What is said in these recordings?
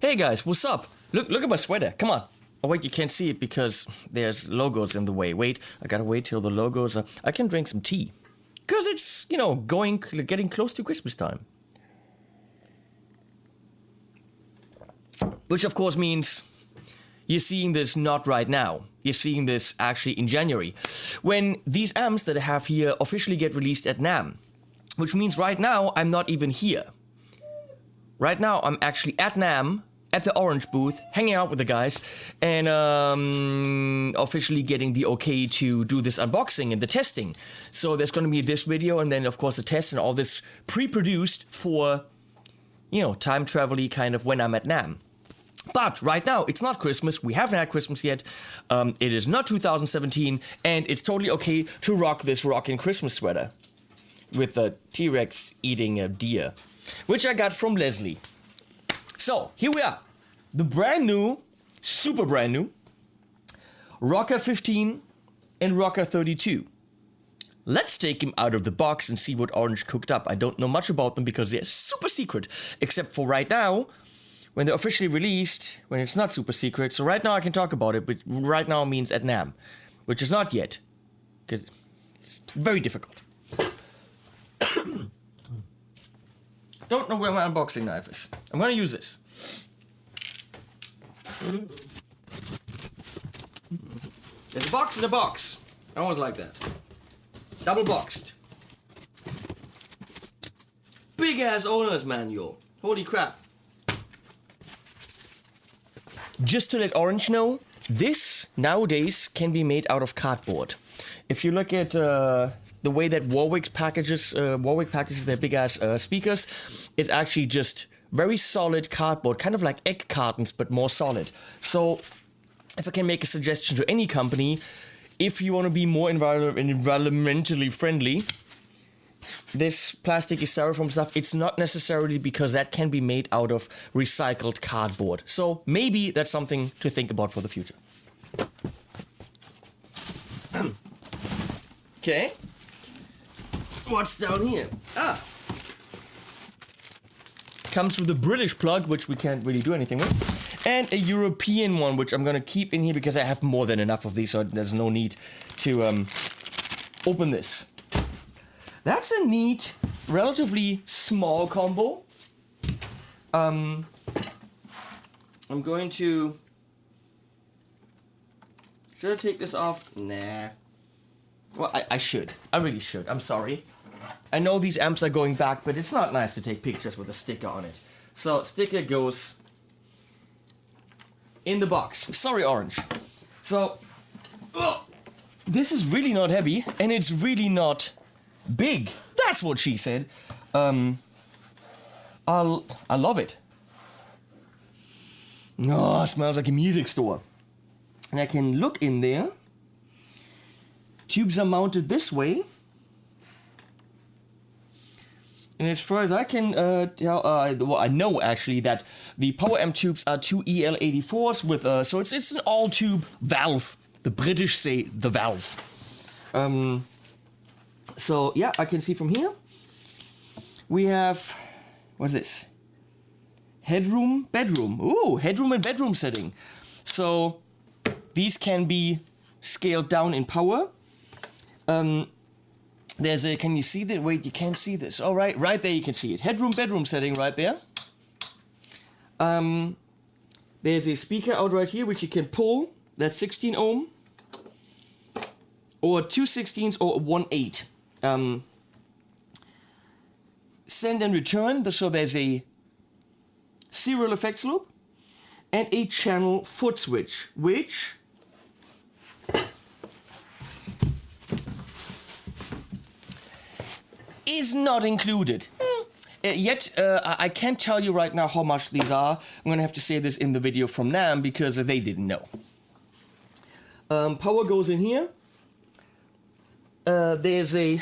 Hey guys, what's up? Look at my sweater. Come on. Oh wait, you can't see it because there's logos in the way. Wait, I gotta wait till the logos are... I can drink some tea. Because it's, you know, getting close to Christmas time. Which of course means you're seeing this not right now. You're seeing this actually in January. When these amps that I have here officially get released at NAMM. Which means right now I'm not even here. Right now I'm actually at NAMM, at the Orange booth, hanging out with the guys, and officially getting the okay to do this unboxing and the testing. So there's gonna be this video and then of course the test and all this pre-produced for, you know, time travel-y kind of when I'm at NAMM. But right now, it's not Christmas, we haven't had Christmas yet, it is not 2017, and it's totally okay to rock this rockin' Christmas sweater. With the T-Rex eating a deer. Which I got from Leslie. So, here we are. The brand new, super brand new, Rocker 15 and Rocker 32. Let's take him out of the box and see what Orange cooked up. I don't know much about them because they're super secret. Except for right now, when they're officially released, when it's not super secret. So right now I can talk about it, but right now means at NAMM. Which is not yet. Because it's very difficult. Don't know where my unboxing knife is. I'm gonna use this. There's a box in a box. I always like that. Double boxed. Big ass owner's manual. Holy crap. Just to let Orange know, this nowadays can be made out of cardboard. If you look at the way that Warwick packages their big ass speakers, it's actually just very solid cardboard, kind of like egg cartons, but more solid. So, if I can make a suggestion to any company, if you want to be more environmentally friendly, this plastic styrofoam stuff, it's not necessarily because that can be made out of recycled cardboard. So, maybe that's something to think about for the future. Okay. What's down here? Comes with a British plug, which we can't really do anything with, and a European one, which I'm gonna keep in here because I have more than enough of these, so there's no need to open this. That's a neat, relatively small combo. I'm going to... Should I take this off? Nah. Well, I should. I really should. I'm sorry. I know these amps are going back, but it's not nice to take pictures with a sticker on it. So, sticker goes in the box. Sorry, Orange. So, this is really not heavy, and it's really not big. That's what she said. I love it. Oh, it smells like a music store. And I can look in there. Tubes are mounted this way. And as far as I can tell, well, I know actually that the power amp tubes are two EL84s with, so it's an all-tube valve. The British say the valve. So yeah, I can see from here. We have, what is this? Headroom, bedroom. Ooh, headroom and bedroom setting. So these can be scaled down in power. There's a, can you see that? Wait, you can't see this. All right, right there you can see it. Headroom, bedroom setting right there. There's a speaker out right here which you can pull. That's 16 ohm. Or 2 16s or 1 8. Send and return. So there's a serial effects loop. And a channel foot switch, which is not included. Yet, I can't tell you right now how much these are. I'm gonna have to say this in the video from NAMM because they didn't know. Power goes in here. There's a...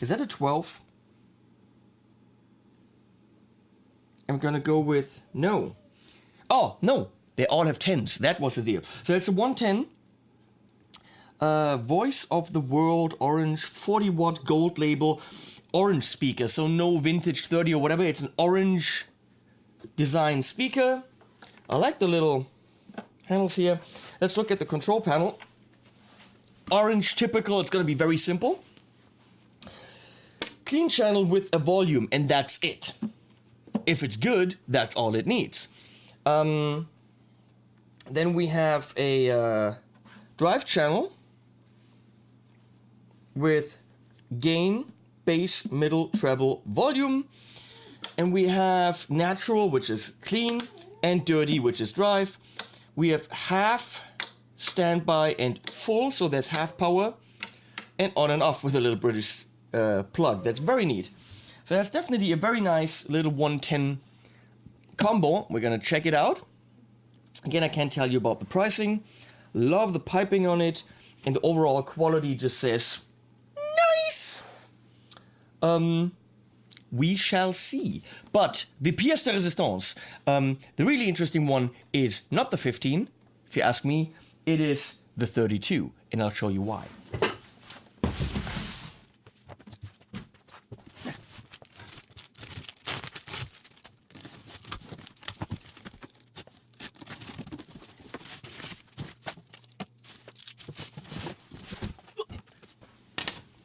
Is that a 12? I'm gonna go with... No. Oh, no. They all have 10s. That was the deal. So it's a 110. Voice of the World Orange 40 watt gold label Orange speaker. So no vintage 30 or whatever. It's an Orange design speaker. I like the little panels here. Let's look at the control panel. Orange, typical, it's going to be very simple. Clean channel with a volume, and that's it. If it's good, that's all it needs. Then we have a drive channel with gain, bass, middle, treble, volume. And we have natural, which is clean, and dirty, which is drive. We have half, standby, and full, so there's half power. And on and off with a little British plug. That's very neat. So that's definitely a very nice little 110 combo. We're gonna check it out. Again, I can't tell you about the pricing. Love the piping on it, and the overall quality just says nice. We shall see. But the pièce de résistance, the really interesting one is not the 15, if you ask me, it is the 32, and I'll show you why.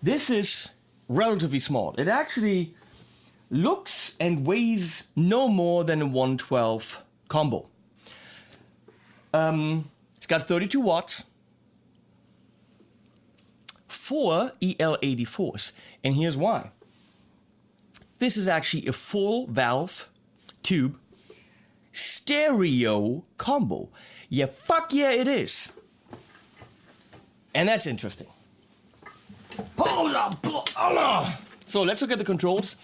This is relatively small. It actually looks and weighs no more than a 112 combo. It's got 32 watts, 4 EL84s, and here's why. This is actually a full valve tube stereo combo. Yeah, fuck yeah it is. And that's interesting. So let's look at the controls.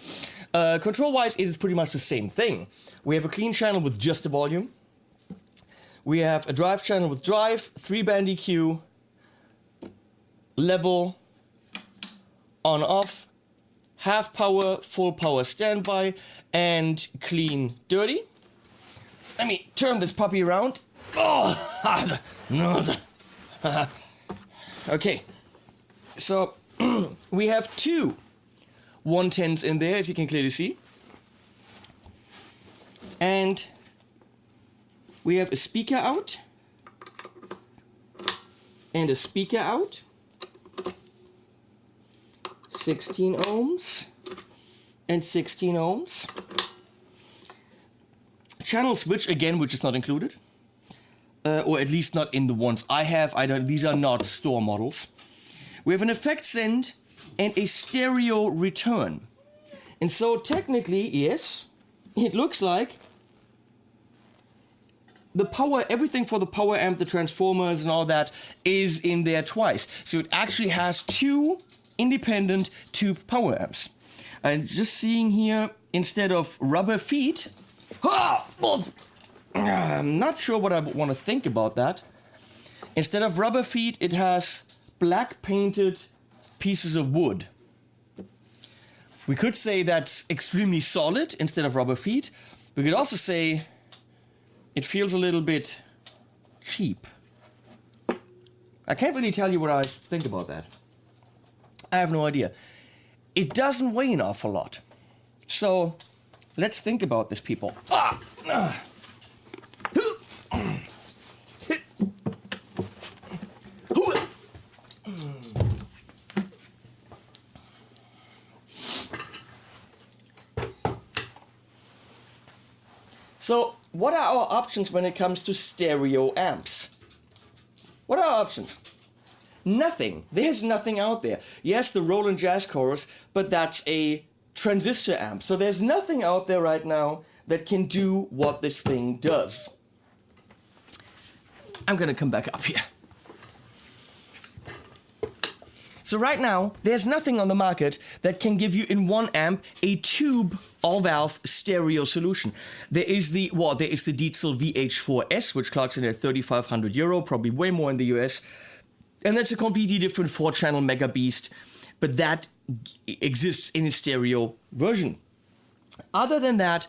Control-wise, it is pretty much the same thing. We have a clean channel with just the volume. We have a drive channel with drive, 3-band EQ, level, on-off, half power, full power standby, and clean dirty. Let me turn this puppy around. Oh, no. Okay, so we have two 110s in there, as you can clearly see. And we have a speaker out and a speaker out. 16 ohms and 16 ohms. Channel switch again, which is not included. Or at least not in the ones I have. These are not store models. We have an effect send and a stereo return. And so technically, yes, it looks like the power, everything for the power amp, the transformers and all that is in there twice. So it actually has two independent tube power amps. And just seeing here, instead of rubber feet, I'm not sure what I want to think about that. Instead of rubber feet, it has black painted pieces of wood. We could say that's extremely solid instead of rubber feet. We could also say it feels a little bit cheap. I can't really tell you what I think about that. I have no idea. It doesn't weigh an awful lot. So let's think about this, people. So, what are our options when it comes to stereo amps? What are our options? Nothing. There's nothing out there. Yes, the Roland Jazz Chorus, but that's a transistor amp. So there's nothing out there right now that can do what this thing does. I'm gonna come back up here. So right now, there's nothing on the market that can give you in one amp a tube all-valve stereo solution. There is the Dietzel VH4S, which clocks in at €3,500, probably way more in the US. And that's a completely different 4-channel mega beast, but that exists in a stereo version. Other than that,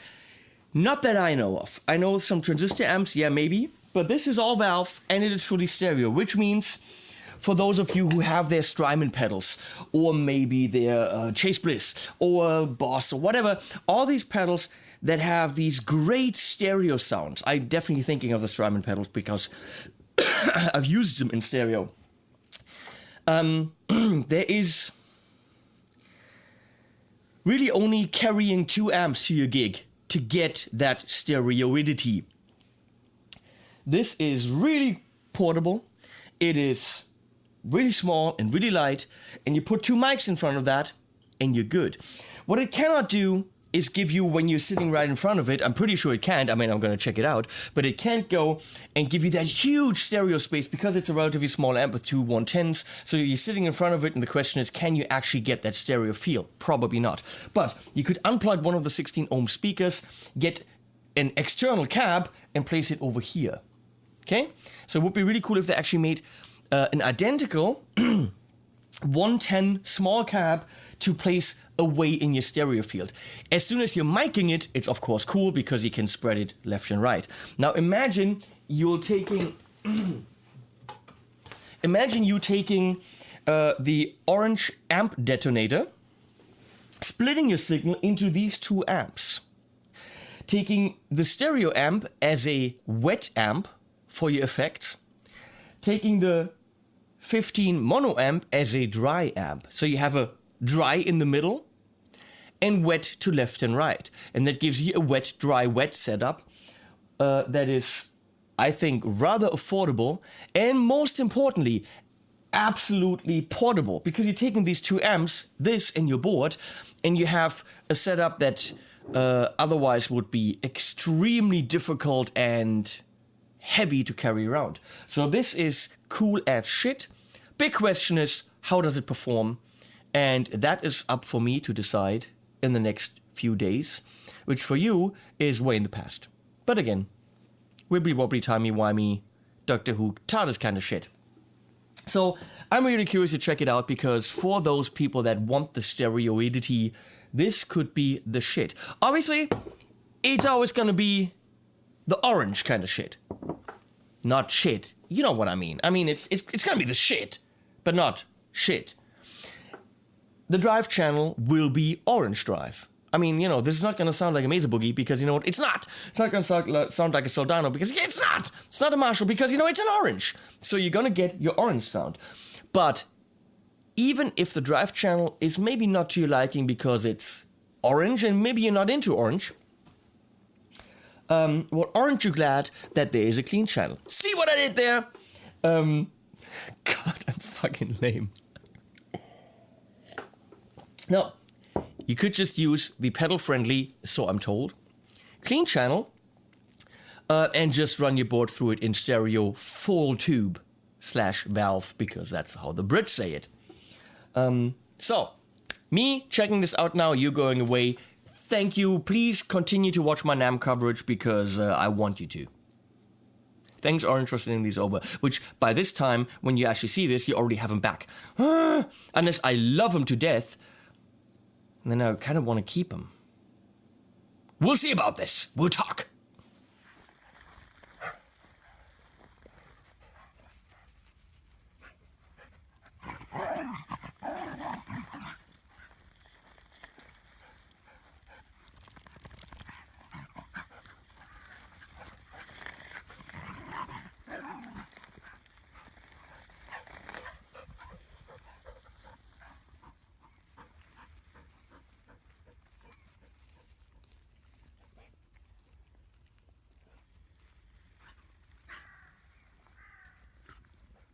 not that I know of. I know some transistor amps, yeah, maybe, but this is all valve and it is fully stereo, which means for those of you who have their Strymon pedals, or maybe their Chase Bliss, or Boss, or whatever, all these pedals, that have these great stereo sounds. I'm definitely thinking of the Strymon pedals because I've used them in stereo. There is really only carrying 2 amps to your gig to get that stereoidity. This is really portable. It is really small and really light, and you put 2 mics in front of that, and you're good. What it cannot do is give you, when you're sitting right in front of it, I'm pretty sure it can't, I mean, I'm going to check it out, but it can't go and give you that huge stereo space because it's a relatively small amp with 2 110s, so you're sitting in front of it, and the question is, can you actually get that stereo feel? Probably not. But you could unplug one of the 16 ohm speakers, get an external cab, and place it over here. Okay? So it would be really cool if they actually made an identical 110 small cab to place away in your stereo field. As soon as you're miking it, it's of course cool because you can spread it left and right. Now imagine you're taking the orange amp detonator, splitting your signal into these 2 amps, taking the stereo amp as a wet amp for your effects, taking the 15 mono amp as a dry amp. So you have a dry in the middle and wet to left and right. And that gives you a wet, dry, wet setup that is, I think, rather affordable and most importantly, absolutely portable, because you're taking these 2 amps, this and your board, and you have a setup that otherwise would be extremely difficult and heavy to carry around. So this is cool as shit. Big question is, how does it perform? And that is up for me to decide in the next few days, which for you is way in the past. But again, wibbly wobbly timey wimey, Doctor Who, TARDIS kind of shit. So I'm really curious to check it out, because for those people that want the stereoidity, this could be the shit. Obviously, it's always gonna be the orange kind of shit. Not shit. You know what I mean. I mean, it's gonna be the shit, but not shit. The drive channel will be orange drive. I mean, you know, this is not gonna sound like a Mesa Boogie, because, you know what, it's not. It's not gonna sound like a Soldano, because it's not. It's not a Marshall, because, you know, it's an orange. So you're gonna get your orange sound. But even if the drive channel is maybe not to your liking because it's orange, and maybe you're not into orange, well, aren't you glad that there is a clean channel? See what I did there? God, I'm fucking lame. No, you could just use the pedal-friendly, so I'm told, clean channel, and just run your board through it in stereo full tube / valve, because that's how the Brits say it. So, me checking this out now, you going away. Thank you. Please continue to watch my NAMM coverage, because I want you to. Thanks, Orange, for sending these over. Which, by this time, when you actually see this, you already have them back. Unless I love them to death, then I kind of want to keep them. We'll see about this. We'll talk.